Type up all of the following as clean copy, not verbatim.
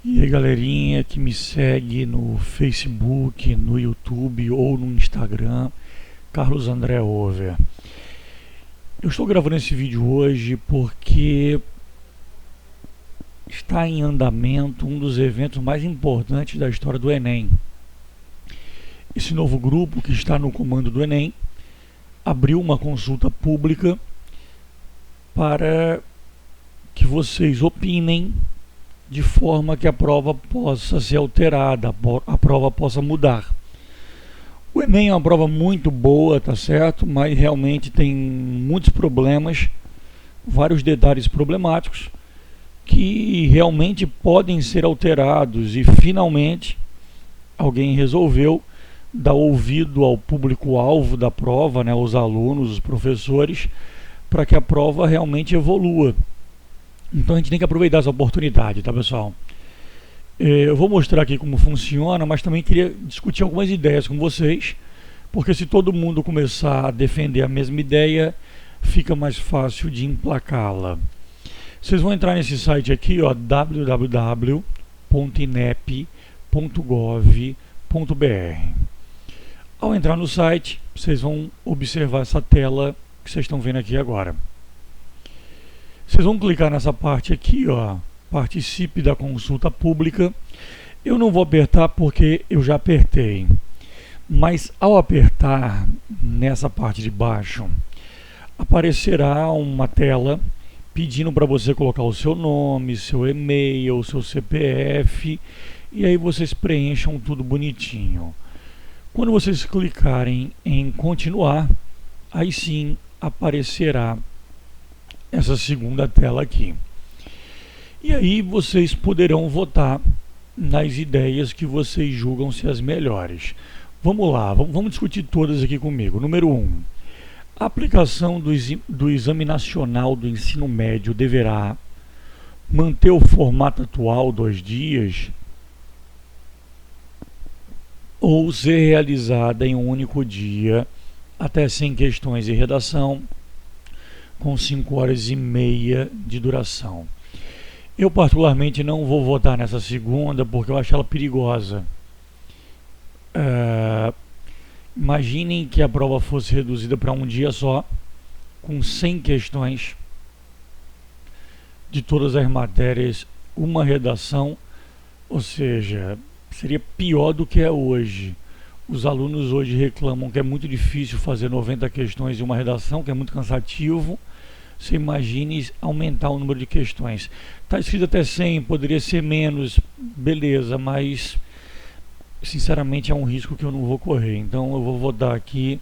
E aí, galerinha que me segue no Facebook, no YouTube ou no Instagram, Carlos André Over. Eu estou gravando esse vídeo hoje porque está em andamento um dos eventos mais importantes da história do Enem. Esse novo grupo que está no comando do Enem abriu uma consulta pública para que vocês opinem de forma que a prova possa ser alterada, a prova possa mudar. O Enem é uma prova muito boa, tá certo? Mas realmente tem muitos problemas, vários detalhes problemáticos que realmente podem ser alterados e finalmente alguém resolveu dar ouvido ao público-alvo da prova, né, os alunos, os professores, para que a prova realmente evolua. Então a gente tem que aproveitar essa oportunidade, tá, pessoal? Eu vou mostrar aqui como funciona, mas também queria discutir algumas ideias com vocês, porque se todo mundo começar a defender a mesma ideia, fica mais fácil de emplacá-la. Vocês vão entrar nesse site aqui, ó, www.inep.gov.br. Ao entrar no site, vocês vão observar essa tela que vocês estão vendo aqui agora. Vocês vão clicar nessa parte aqui, ó, participe da consulta pública. Eu não vou apertar porque eu já apertei, mas ao apertar nessa parte de baixo, aparecerá uma tela pedindo para você colocar o seu nome, seu e-mail, seu CPF, e aí vocês preencham tudo bonitinho. Quando vocês clicarem em continuar, aí sim aparecerá essa segunda tela aqui. E aí vocês poderão votar nas ideias que vocês julgam ser as melhores. Vamos lá, vamos discutir todas aqui comigo. Número 1. A aplicação do Exame Nacional do Ensino Médio deverá manter o formato atual 2 dias ou ser realizada em um único dia, até 100 questões de redação, com 5 horas e meia de duração. Eu particularmente não vou votar nessa segunda porque eu acho ela perigosa. Imaginem que a prova fosse reduzida para um dia só, com 100 questões de todas as matérias, uma redação, ou seja, seria pior do que é hoje. Os alunos hoje reclamam que é muito difícil fazer 90 questões em uma redação, que é muito cansativo. Você imagine aumentar o número de questões. Está escrito até 100, poderia ser menos, beleza, mas sinceramente é um risco que eu não vou correr. Então eu vou votar aqui,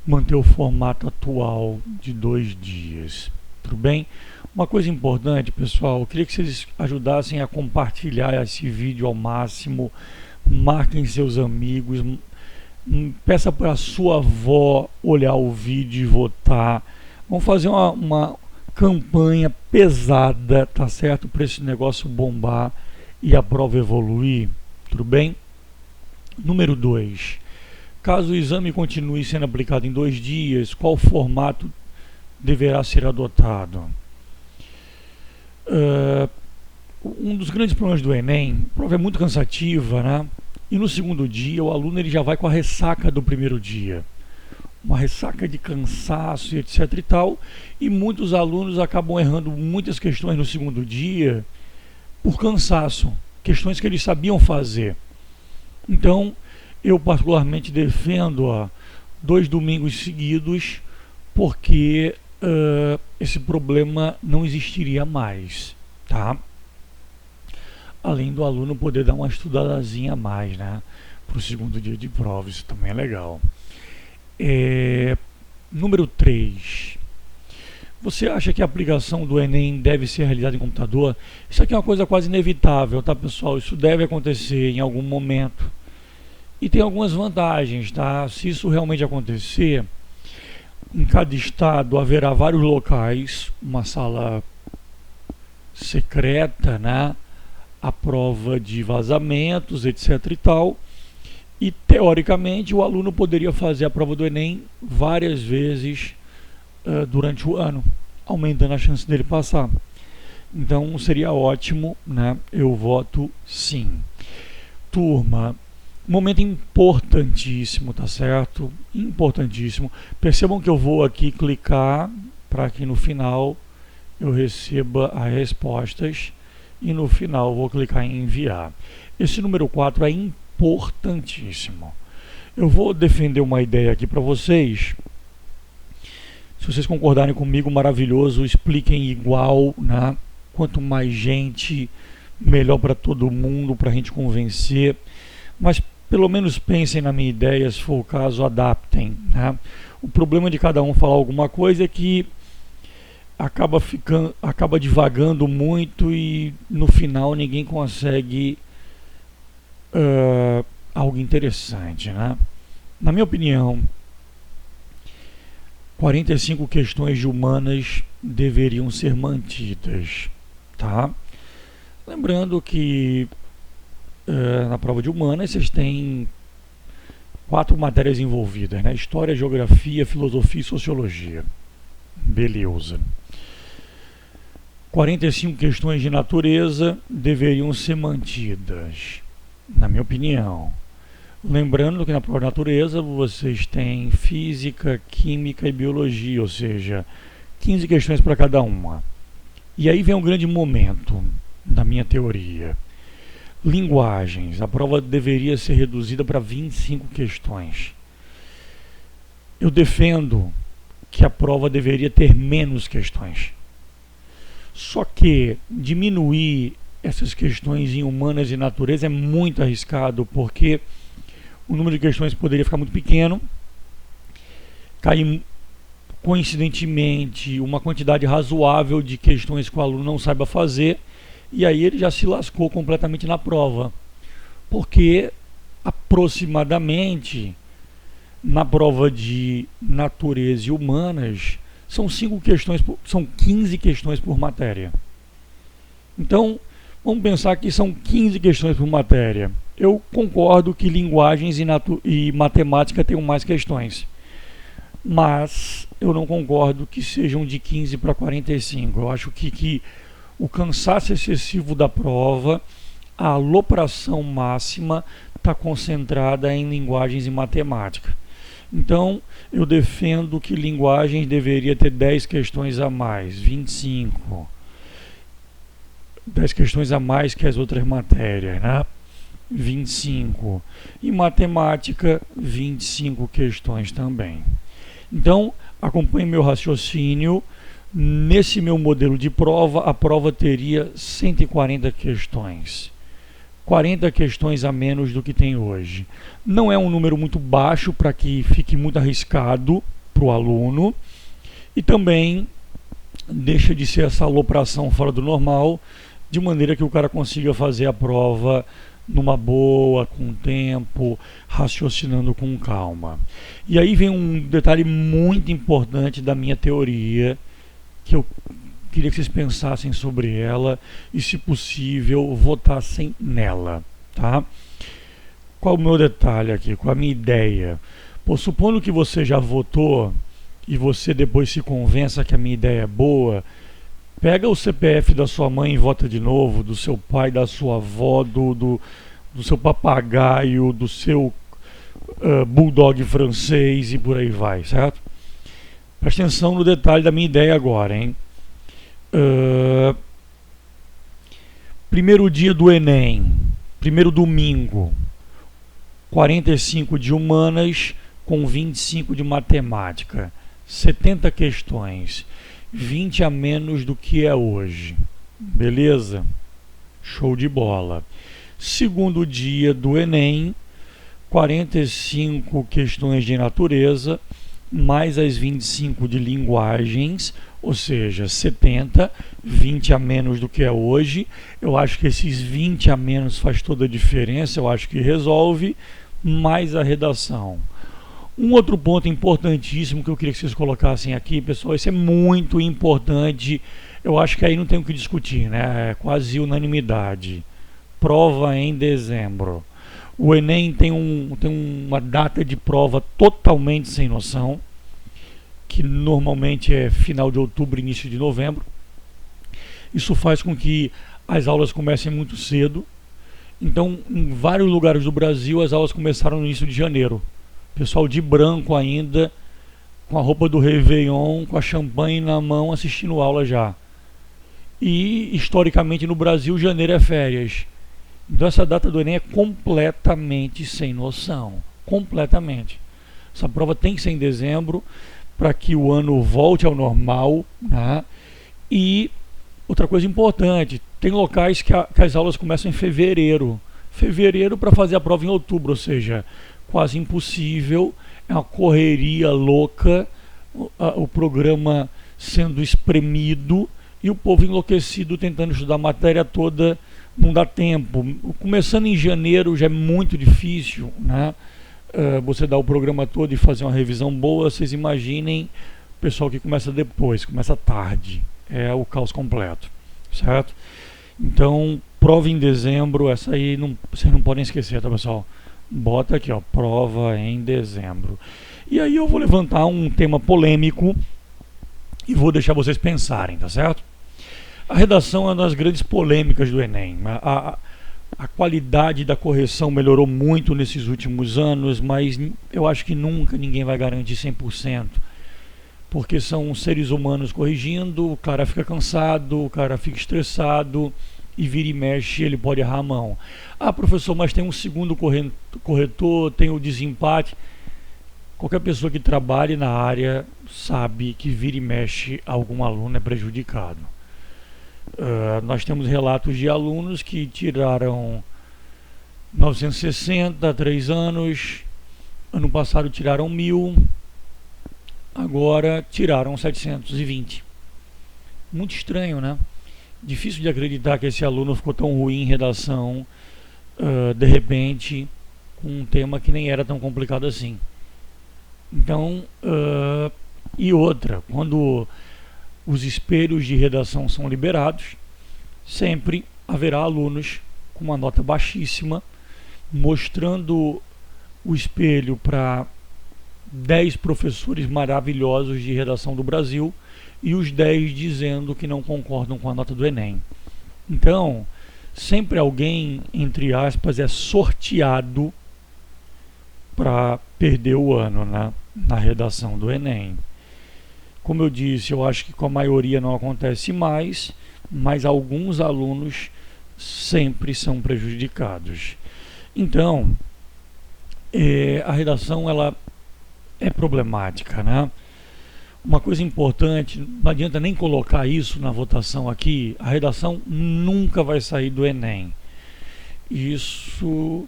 manter o formato atual de 2 dias. Tudo bem? Uma coisa importante, pessoal, eu queria que vocês ajudassem a compartilhar esse vídeo ao máximo, marquem seus amigos, peça para a sua avó olhar o vídeo e votar. Vamos fazer uma campanha pesada, tá certo? Para esse negócio bombar e a prova evoluir, tudo bem? Número 2. Caso o exame continue sendo aplicado em 2 dias, qual formato deverá ser adotado? Um dos grandes problemas do Enem, a prova é muito cansativa, né? E no segundo dia, o aluno ele já vai com a ressaca do primeiro dia. Uma ressaca de cansaço, etc e tal, e muitos alunos acabam errando muitas questões no segundo dia por cansaço, questões que eles sabiam fazer. Então, eu particularmente defendo 2 domingos seguidos, porque esse problema não existiria mais, tá? Além do aluno poder dar uma estudadazinha a mais, né, para o segundo dia de prova, isso também é legal. Número 3. Você acha que a aplicação do Enem deve ser realizada em computador? Isso aqui é uma coisa quase inevitável, tá, pessoal? Isso deve acontecer em algum momento. E tem algumas vantagens, tá? Se isso realmente acontecer, em cada estado haverá vários locais, uma sala secreta, né? A prova de vazamentos, etc e tal. E, teoricamente, o aluno poderia fazer a prova do Enem várias vezes durante o ano, aumentando a chance dele passar. Então seria ótimo, né? Eu voto sim. Turma, momento importantíssimo, tá certo? Importantíssimo. Percebam que eu vou aqui clicar para que no final eu receba as respostas e no final vou clicar em enviar. Esse número 4 é importantíssimo. Eu vou defender uma ideia aqui para vocês. Se vocês concordarem comigo, maravilhoso, expliquem igual, né? Quanto mais gente, melhor para todo mundo, para a gente convencer. Mas pelo menos pensem na minha ideia, se for o caso, adaptem, né? O problema de cada um falar alguma coisa é que acaba divagando muito e no final ninguém consegue algo interessante, né? Na minha opinião, 45 questões de humanas deveriam ser mantidas, tá? Lembrando que na prova de humanas vocês têm 4 matérias envolvidas, né? História, geografia, filosofia e sociologia. Beleza. 45 questões de natureza deveriam ser mantidas, na minha opinião. Lembrando que na prova de natureza vocês têm física, química e biologia, ou seja, 15 questões para cada uma. E aí vem um grande momento da minha teoria. Linguagens. A prova deveria ser reduzida para 25 questões. Eu defendo que a prova deveria ter menos questões. Só que diminuir essas questões em humanas e natureza é muito arriscado, porque o número de questões poderia ficar muito pequeno, cair coincidentemente uma quantidade razoável de questões que o aluno não saiba fazer, e aí ele já se lascou completamente na prova, porque aproximadamente na prova de natureza e humanas são 15 questões por matéria. Então, vamos pensar que são 15 questões por matéria. Eu concordo que linguagens e matemática tenham mais questões, mas eu não concordo que sejam de 15 para 45. Eu acho que o cansaço excessivo da prova, a alopração máxima está concentrada em linguagens e matemática. Então, eu defendo que linguagens deveria ter 10 questões a mais, 25. 10 questões a mais que as outras matérias, né? 25. E matemática, 25 questões também. Então, acompanhe meu raciocínio. Nesse meu modelo de prova, a prova teria 140 questões. 40 questões a menos do que tem hoje. Não é um número muito baixo para que fique muito arriscado para o aluno. E também deixa de ser essa alopração fora do normal, de maneira que o cara consiga fazer a prova numa boa, com tempo, raciocinando com calma. E aí vem um detalhe muito importante da minha teoria, que eu queria que vocês pensassem sobre ela e, se possível, votassem nela, tá? Qual o meu detalhe aqui? Qual a minha ideia? Pô, supondo que você já votou e você depois se convença que a minha ideia é boa, pega o CPF da sua mãe e vota de novo, do seu pai, da sua avó, do seu papagaio, do seu bulldog francês e por aí vai, certo? Presta atenção no detalhe da minha ideia agora, hein? Primeiro dia do Enem, primeiro domingo, 45 de humanas com 25 de matemática, 70 questões, 20 a menos do que é hoje. Beleza? Show de bola. Segundo dia do Enem, 45 questões de natureza, mais as 25 de linguagens, ou seja, 70, 20 a menos do que é hoje. Eu acho que esses 20 a menos faz toda a diferença, eu acho que resolve, mais a redação. Um outro ponto importantíssimo que eu queria que vocês colocassem aqui, pessoal, isso é muito importante, eu acho que aí não tem o que discutir, né? É quase unanimidade. Prova em dezembro. O Enem tem uma data de prova totalmente sem noção, que normalmente é final de outubro, início de novembro. Isso faz com que as aulas comecem muito cedo. Então, em vários lugares do Brasil, as aulas começaram no início de janeiro. Pessoal de branco ainda, com a roupa do Réveillon, com a champanhe na mão, assistindo aula já. E, historicamente, no Brasil, janeiro é férias. Então, essa data do Enem é completamente sem noção. Completamente. Essa prova tem que ser em dezembro, para que o ano volte ao normal, né? E outra coisa importante, tem locais que as aulas começam em fevereiro. Fevereiro para fazer a prova em outubro, ou seja, quase impossível, é uma correria louca, o programa sendo espremido e o povo enlouquecido tentando estudar a matéria toda, não dá tempo. Começando em janeiro já é muito difícil, né? Você dar o programa todo e fazer uma revisão boa. Vocês imaginem o pessoal que começa depois, começa tarde, é o caos completo, certo? Então, prova em dezembro, essa aí vocês não podem esquecer, tá, pessoal? Bota aqui, ó, prova em dezembro. E aí eu vou levantar um tema polêmico e vou deixar vocês pensarem, tá certo? A redação é uma das grandes polêmicas do Enem. A qualidade da correção melhorou muito nesses últimos anos, mas eu acho que nunca ninguém vai garantir 100%, porque são seres humanos corrigindo, o cara fica cansado, o cara fica estressado e vira e mexe, ele pode errar a mão. Ah, professor, mas tem um segundo corretor, tem o desempate. Qualquer pessoa que trabalhe na área sabe que vira e mexe algum aluno é prejudicado. Nós temos relatos de alunos que tiraram 960 há 3 anos, ano passado tiraram 1000, agora tiraram 720. Muito estranho, né? Difícil de acreditar que esse aluno ficou tão ruim em redação, de repente, com um tema que nem era tão complicado assim. Então, e outra, quando os espelhos de redação são liberados, sempre haverá alunos com uma nota baixíssima, mostrando o espelho para 10 professores maravilhosos de redação do Brasil e os 10 dizendo que não concordam com a nota do Enem. Então, sempre alguém, entre aspas, é sorteado para perder o ano, né, na redação do Enem. Como eu disse, eu acho que com a maioria não acontece mais, mas alguns alunos sempre são prejudicados. Então, a redação ela é problemática, né? Uma coisa importante, não adianta nem colocar isso na votação aqui, a redação nunca vai sair do Enem. Isso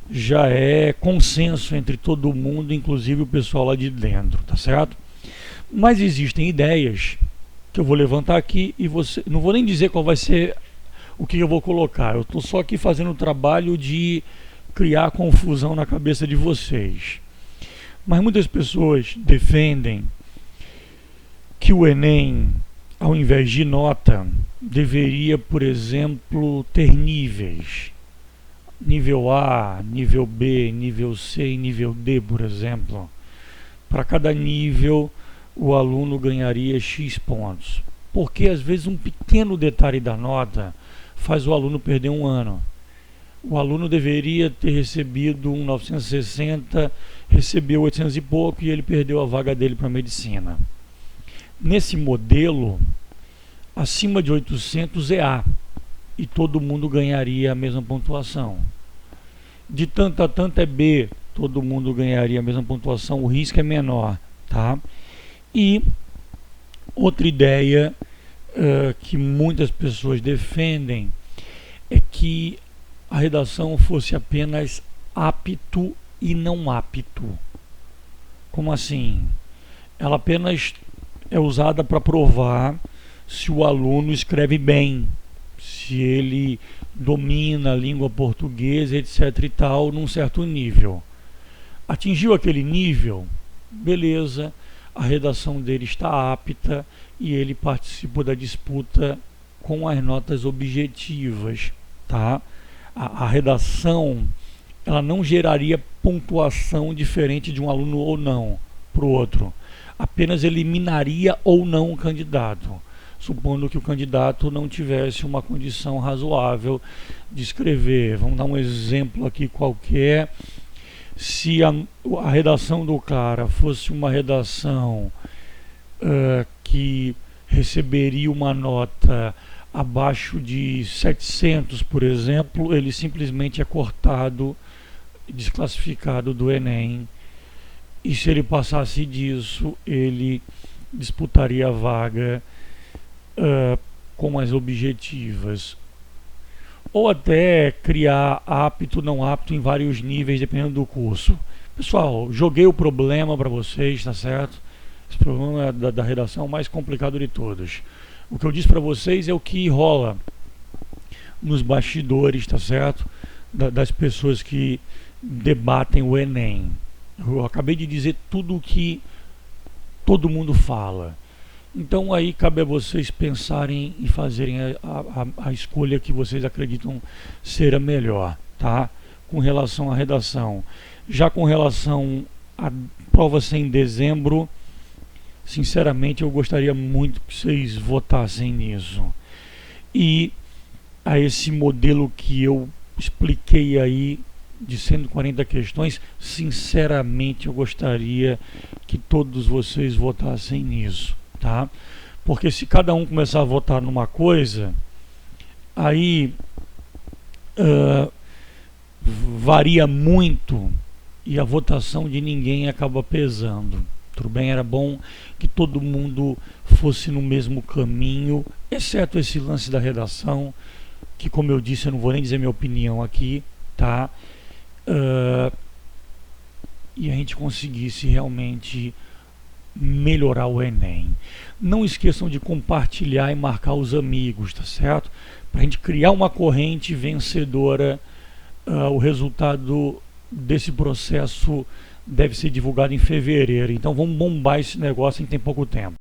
já é consenso entre todo mundo, inclusive o pessoal lá de dentro, tá certo? Mas existem ideias que eu vou levantar aqui e não vou nem dizer qual vai ser o que eu vou colocar. Eu estou só aqui fazendo o trabalho de criar confusão na cabeça de vocês. Mas muitas pessoas defendem que o Enem, ao invés de nota, deveria, por exemplo, ter níveis. Nível A, nível B, nível C e nível D, por exemplo. Para cada nível, o aluno ganharia X pontos. Porque às vezes um pequeno detalhe da nota faz o aluno perder um ano. O aluno deveria ter recebido um 960, recebeu 800 e pouco e ele perdeu a vaga dele para medicina. Nesse modelo, acima de 800 é A e todo mundo ganharia a mesma pontuação. De tanto a tanto é B, todo mundo ganharia a mesma pontuação, o risco é menor, tá? E outra ideia que muitas pessoas defendem é que a redação fosse apenas apto e não apto. Como assim? Ela apenas é usada para provar se o aluno escreve bem, se ele domina a língua portuguesa, etc e tal, num certo nível. Atingiu aquele nível, beleza, a redação dele está apta e ele participou da disputa com as notas objetivas, tá? A redação, ela não geraria pontuação diferente de um aluno ou não para o outro, apenas eliminaria ou não o candidato. supondo que o candidato não tivesse uma condição razoável de escrever. Vamos dar um exemplo aqui qualquer. Se a redação do cara fosse uma redação que receberia uma nota abaixo de 700, por exemplo, ele simplesmente é cortado, desclassificado do Enem. E se ele passasse disso, ele disputaria a vaga com as objetivas. Ou até criar apto, não apto em vários níveis, dependendo do curso. Pessoal, joguei o problema para vocês, tá certo? Esse problema da redação é o mais complicado de todos. O que eu disse para vocês é o que rola nos bastidores, tá certo? Das pessoas que debatem o Enem. Eu acabei de dizer tudo o que todo mundo fala. Então aí cabe a vocês pensarem e fazerem a escolha que vocês acreditam ser a melhor, tá? Com relação à redação. Já com relação à prova ser em dezembro, sinceramente eu gostaria muito que vocês votassem nisso. E a esse modelo que eu expliquei aí de 140 questões, sinceramente eu gostaria que todos vocês votassem nisso, tá? Porque se cada um começar a votar numa coisa, aí varia muito e a votação de ninguém acaba pesando. Tudo bem? Era bom que todo mundo fosse no mesmo caminho, exceto esse lance da redação, que, como eu disse, eu não vou nem dizer minha opinião aqui, tá? E a gente conseguisse realmente melhorar o Enem. Não esqueçam de compartilhar e marcar os amigos, tá certo? Para a gente criar uma corrente vencedora. O resultado desse processo deve ser divulgado em fevereiro. Então vamos bombar esse negócio em tem pouco tempo.